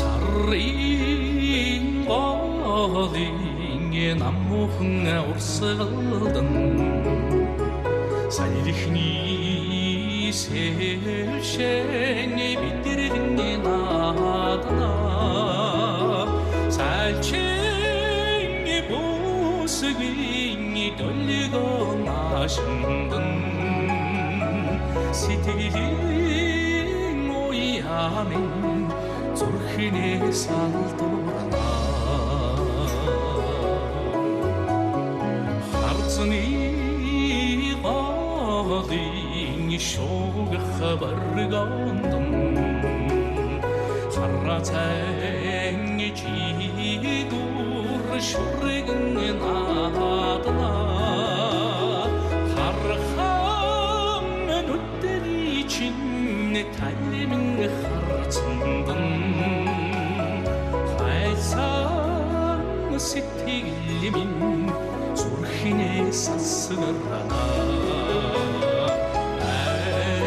Сарын голын наммухан урсгалдан Сайлихны сэлшэний бидрэгний наадна Сайлчэний бүсгийн долгон ашиндан Сэтгэлийн уяамын зүрхний салдуурна Харцны голын шугах баргондон Харацайн чигүүр шүргэн наадна Тайлмын харцандан хайсан сэтгэлмин зүрхнээ сасгарна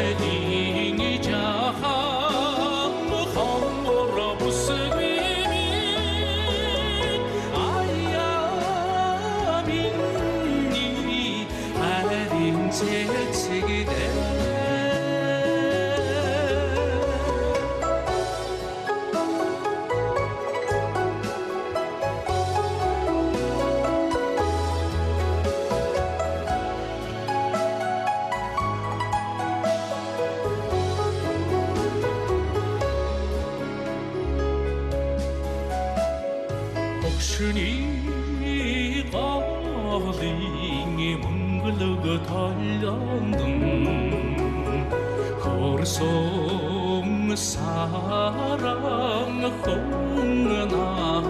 айдин жахан хонгор бүсгими аяаминни хайрын цэцэгдэ Огшны голын мөнгөлөг толгондон хорсон саран хоннаадна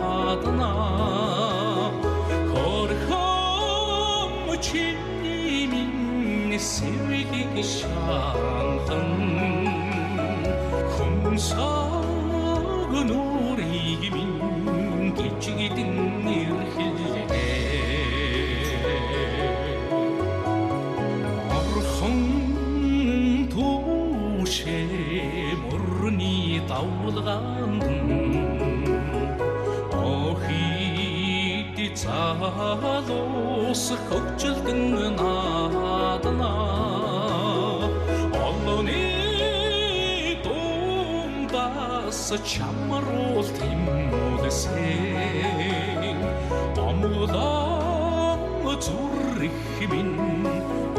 хорхом чинимин сэвиг шанхан хумсаг нуригмин Гичгидин нэрхэлгэ Орхон түүшэ мөрний давлгаанд Охид цаалус хөгжилдэн наадна Олоны дундас чамруулт Sen Amudan zurrimin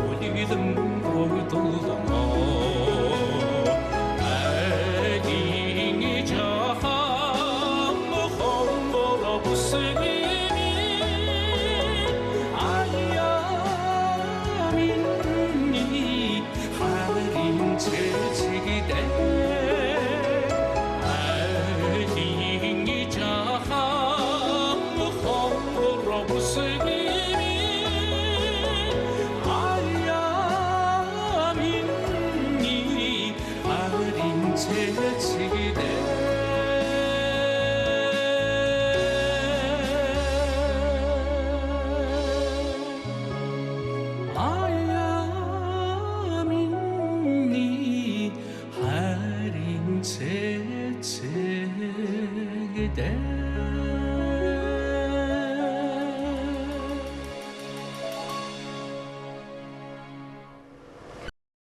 Olidin koydulma Egin cahan Khongola busgimi Ayaminni Harin çeçigde Ayamini harin çeçegde